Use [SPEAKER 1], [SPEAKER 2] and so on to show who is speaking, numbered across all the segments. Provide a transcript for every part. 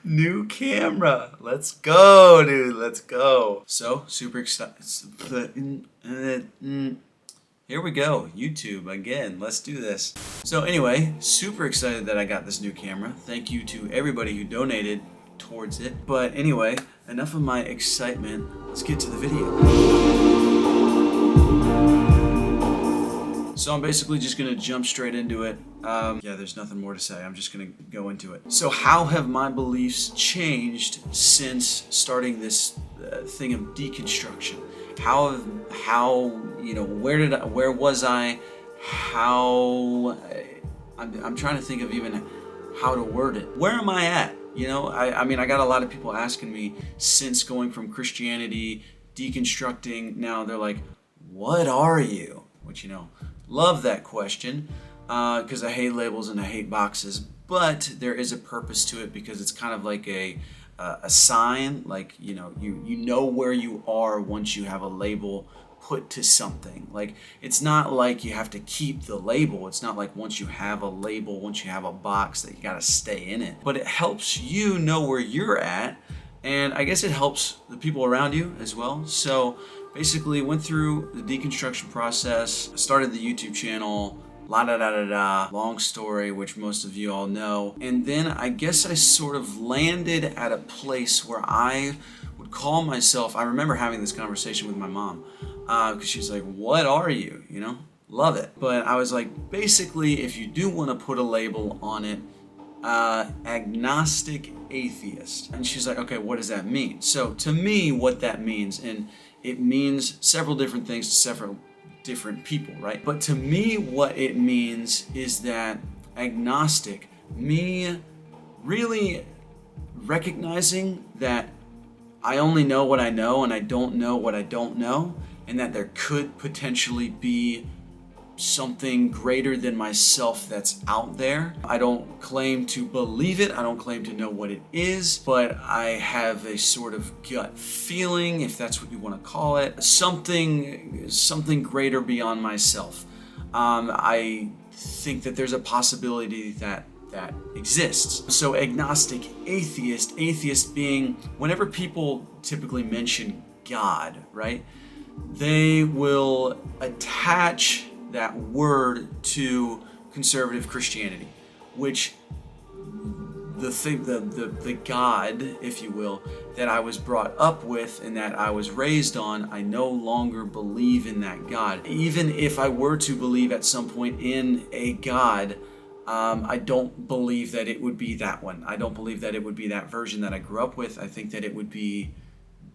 [SPEAKER 1] New camera. Let's go, dude. Let's go. So, super excited. Here we go. YouTube again. Let's do this. So anyway, super excited that I got this new camera. Thank you to everybody who donated towards it. But anyway, enough of my excitement. Let's get to the video. So I'm basically just going to jump straight into it. There's nothing more to say. I'm just going to go into it. So how have my beliefs changed since starting this thing of deconstruction? Where was I? I'm trying to think of even how to word it. Where am I at? I got a lot of people asking me since going from Christianity, deconstructing, now they're like, what are you? Which, love that question because I hate labels and I hate boxes, but there is a purpose to it because it's kind of like a sign, like, you know where you are once you have a label put to something. Like, it's not like you have to keep the label. It's not like once you have a label, once you have a box that you got to stay in it, but it helps you know where you're at. And I guess it helps the people around you as well. So basically went through the deconstruction process, started the YouTube channel, long story, which most of you all know. And then I guess I sort of landed at a place where I would call myself, I remember having this conversation with my mom, because she's like, what are you? Love it. But I was like, basically, if you do want to put a label on it, agnostic atheist. And she's like, okay, what does that mean? So to me, what that means, and it means several different things to several different people, right? But to me, what it means is that agnostic, me really recognizing that I only know what I know and I don't know what I don't know, and that there could potentially be something greater than myself that's out there. I don't claim to believe it. I don't claim to know what it is, but I have a sort of gut feeling, if that's what you want to call it, something greater beyond myself. I think that there's a possibility that exists. So agnostic, atheist being, whenever people typically mention God, right, they will attach that word to conservative Christianity, which the God, if you will, that I was brought up with and that I was raised on, I no longer believe in that God. Even if I were to believe at some point in a God, I don't believe that it would be that one. I don't believe that it would be that version that I grew up with. I think that it would be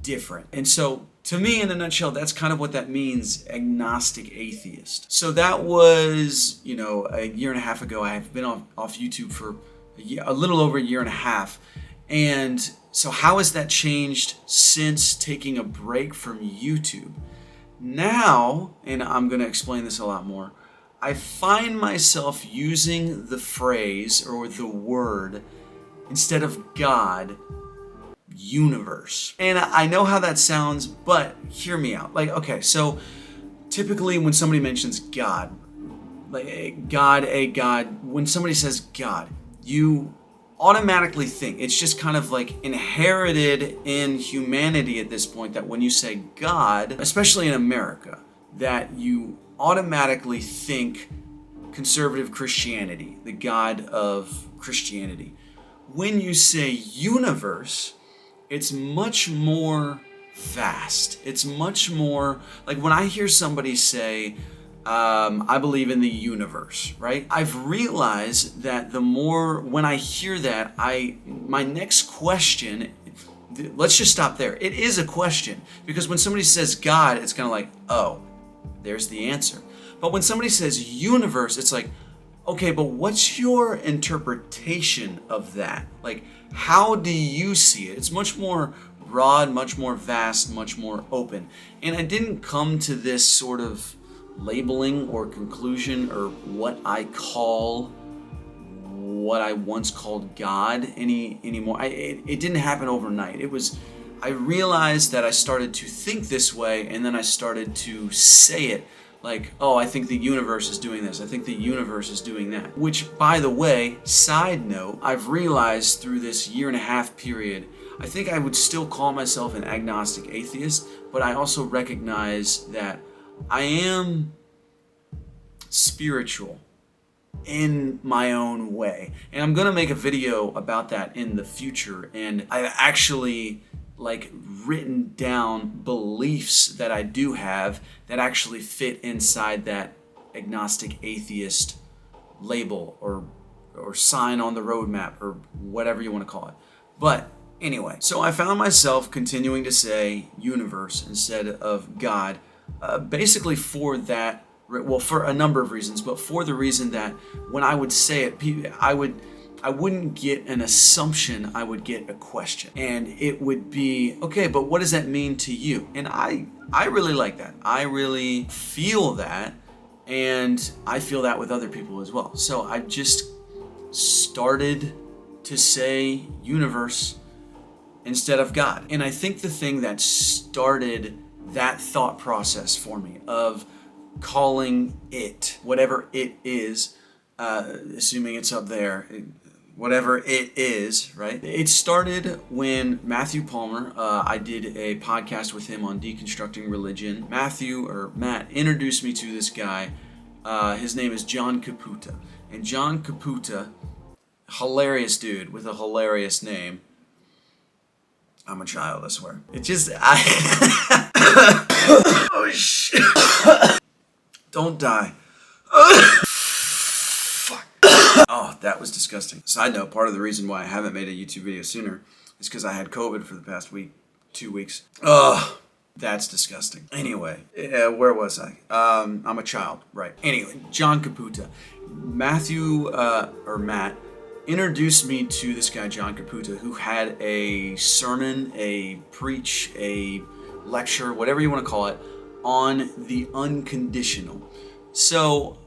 [SPEAKER 1] different. And so to me, in a nutshell, that's kind of what that means, agnostic atheist. So that was, a year and a half ago. I have been off YouTube for a little over a year and a half. And so how has that changed since taking a break from YouTube? Now, and I'm going to explain this a lot more, I find myself using the phrase or the word, instead of God, universe. And I know how that sounds, but hear me out. Like, okay, so typically when somebody mentions God, like a God, when somebody says God, you automatically think, it's just kind of like inherited in humanity at this point, that when you say God, especially in America, that you automatically think conservative Christianity, the God of Christianity. When you say universe, it's much more vast. It's much more, like when I hear somebody say, I believe in the universe, right? I've realized that when I hear that, my next question, let's just stop there. It is a question, because when somebody says God, it's kind of like, oh, there's the answer. But when somebody says universe, it's like, okay, but what's your interpretation of that? Like, how do you see it? It's much more broad, much more vast, much more open. And I didn't come to this sort of labeling or conclusion or what I call what I once called God anymore. It didn't happen overnight. I realized that I started to think this way, and then I started to say it Like, oh, I think the universe is doing this. I think the universe is doing that. Which, by the way, side note, I've realized through this 1.5 year period, I think I would still call myself an agnostic atheist, but I also recognize that I am spiritual in my own way. And I'm gonna make a video about that in the future. And I've actually written down beliefs that I do have that actually fit inside that agnostic atheist label or sign on the roadmap or whatever you want to call it. But anyway, so I found myself continuing to say universe instead of God, basically for that, well, for a number of reasons, but for the reason that when I would say it, I wouldn't get an assumption, I would get a question. And it would be, okay, but what does that mean to you? And I really like that. I really feel that, and I feel that with other people as well. So I just started to say universe instead of God. And I think the thing that started that thought process for me of calling it, whatever it is, assuming it's up there, whatever it is, right? It started when Matthew Palmer, I did a podcast with him on deconstructing religion. Matt introduced me to this guy. His name is John Caputa. And John Caputa, hilarious dude with a hilarious name. I'm a child, I swear. It just, oh shit. Don't die. Oh, that was disgusting. Side note, part of the reason why I haven't made a YouTube video sooner is because I had COVID for the past 2 weeks. Ugh, that's disgusting. Anyway, where was I? I'm a child, right. Anyway, John Caputa. Matt introduced me to this guy, John Caputa, who had a sermon, a preach, a lecture, whatever you want to call it, on the unconditional. So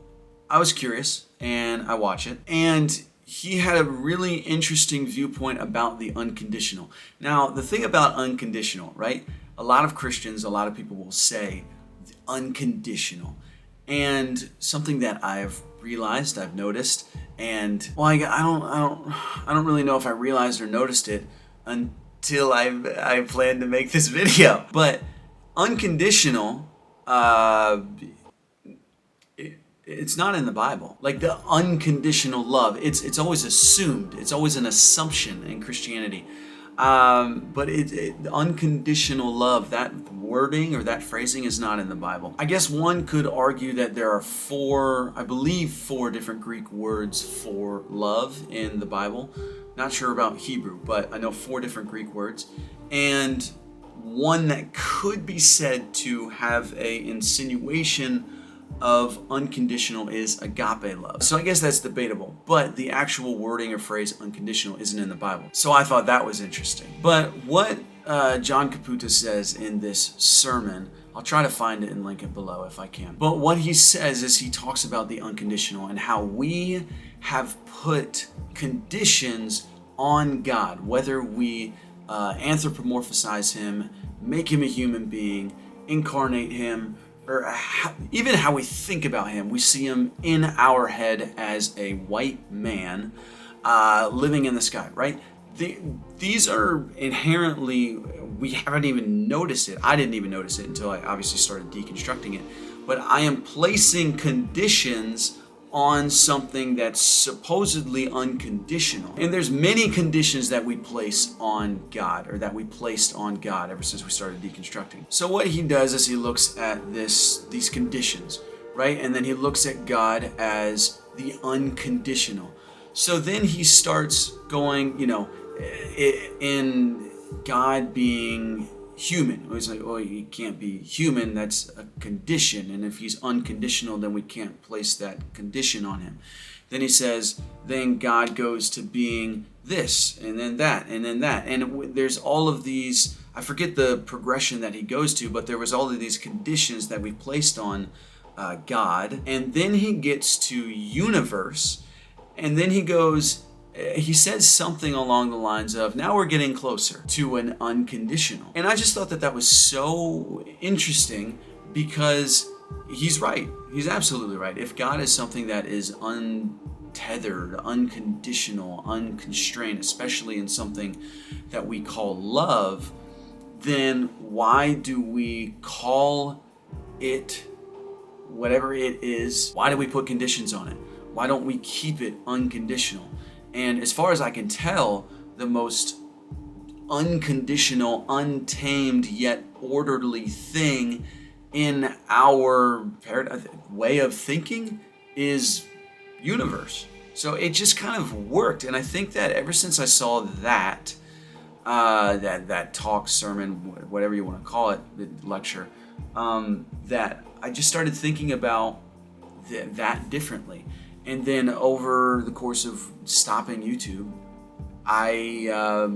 [SPEAKER 1] I was curious and I watched it, and he had a really interesting viewpoint about the unconditional. Now, the thing about unconditional, right? A lot of Christians, a lot of people will say unconditional. And something that I've realized, I've noticed, and well, I don't really know if I realized or noticed it until I planned to make this video. But unconditional, it's not in the Bible. Like the unconditional love, it's always assumed. It's always an assumption in Christianity. But unconditional love, that wording or that phrasing is not in the Bible. I guess one could argue that there are four different Greek words for love in the Bible. Not sure about Hebrew, but I know 4 different Greek words. And one that could be said to have a insinuation of unconditional is agape love. So I guess that's debatable, but the actual wording or phrase unconditional isn't in the Bible. So I thought that was interesting. But what John Caputa says in this sermon, I'll try to find it and link it below if I can. But what he says is he talks about the unconditional and how we have put conditions on God, whether we anthropomorphize him, make him a human being, incarnate him, or even how we think about him. We see him in our head as a white man living in the sky, right? These are inherently, we haven't even noticed it. I didn't even notice it until I obviously started deconstructing it. But I am placing conditions on something that's supposedly unconditional. And there's many conditions that we place on God, or that we placed on God ever since we started deconstructing. So what he does is he looks at these conditions, right? And then he looks at God as the unconditional. So then he starts going, in God being human. He's like, oh, he can't be human, that's a condition, and if he's unconditional, then we can't place that condition on him. Then he says, then God goes to being this, and then that, and then that, and there's all of these, I forget the progression that he goes to, but there was all of these conditions that we placed on God, and then he gets to universe, and then he says something along the lines of, now we're getting closer to an unconditional. And I just thought that was so interesting, because he's right. He's absolutely right. If God is something that is untethered, unconditional, unconstrained, especially in something that we call love, then why do we call it whatever it is? Why do we put conditions on it? Why don't we keep it unconditional? And as far as I can tell, the most unconditional, untamed, yet orderly thing in our way of thinking is universe. So it just kind of worked. And I think that ever since I saw that, that talk, sermon, whatever you want to call it, the lecture, that I just started thinking about that differently. And then over the course of stopping YouTube, I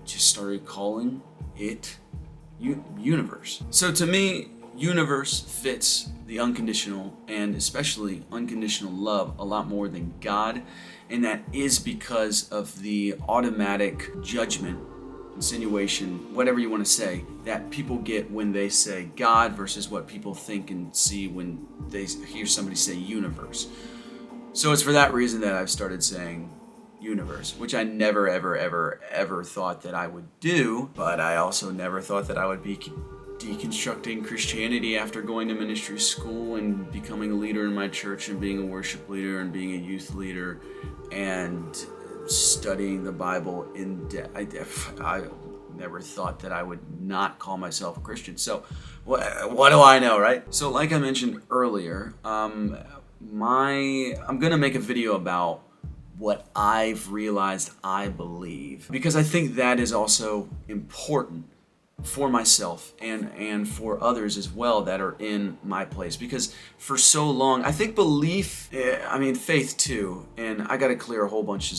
[SPEAKER 1] just started calling it universe. So to me, universe fits the unconditional and especially unconditional love a lot more than God. And that is because of the automatic judgment, insinuation, whatever you want to say, that people get when they say God versus what people think and see when they hear somebody say universe. So it's for that reason that I've started saying universe, which I never, ever thought that I would do, but I also never thought that I would be deconstructing Christianity after going to ministry school and becoming a leader in my church and being a worship leader and being a youth leader and studying the Bible in depth. I never thought that I would not call myself a Christian. So what do I know, right? So like I mentioned earlier, I'm gonna make a video about what I've realized I believe, because I think that is also important for myself and for others as well that are in my place. Because for so long, I think belief, faith too, and I gotta clear a whole bunch of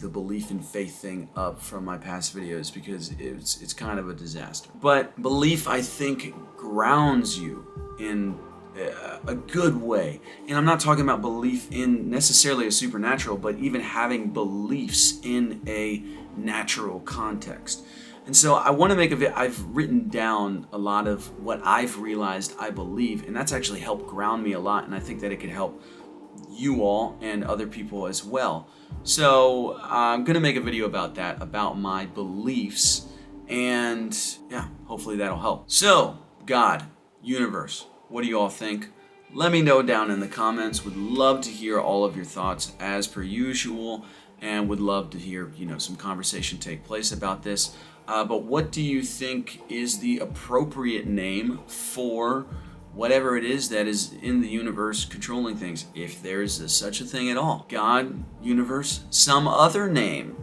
[SPEAKER 1] the belief and faith thing up from my past videos because it's kind of a disaster. But belief, I think, grounds you in a good way. And I'm not talking about belief in necessarily a supernatural, but even having beliefs in a natural context. And so I want to make I've written down a lot of what I've realized I believe, and that's actually helped ground me a lot, and I think that it could help you all and other people as well. So I'm going to make a video about that, about my beliefs, and yeah, hopefully that'll help. So, God, universe, what do you all think? Let me know down in the comments. Would love to hear all of your thoughts as per usual, and would love to hear, some conversation take place about this. But what do you think is the appropriate name for whatever it is that is in the universe controlling things, if there's such a thing at all? God, universe, some other name?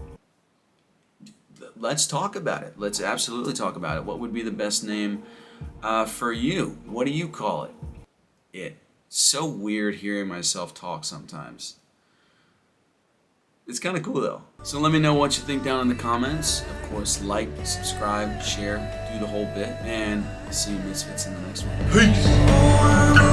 [SPEAKER 1] Let's talk about it. Let's absolutely talk about it. What would be the best name for you? What do you call it? It's so weird hearing myself talk sometimes. It's kind of cool though. So let me know what you think down in the comments. Of course, like, subscribe, share, do the whole bit. And I'll see you misfits in the next one. Peace!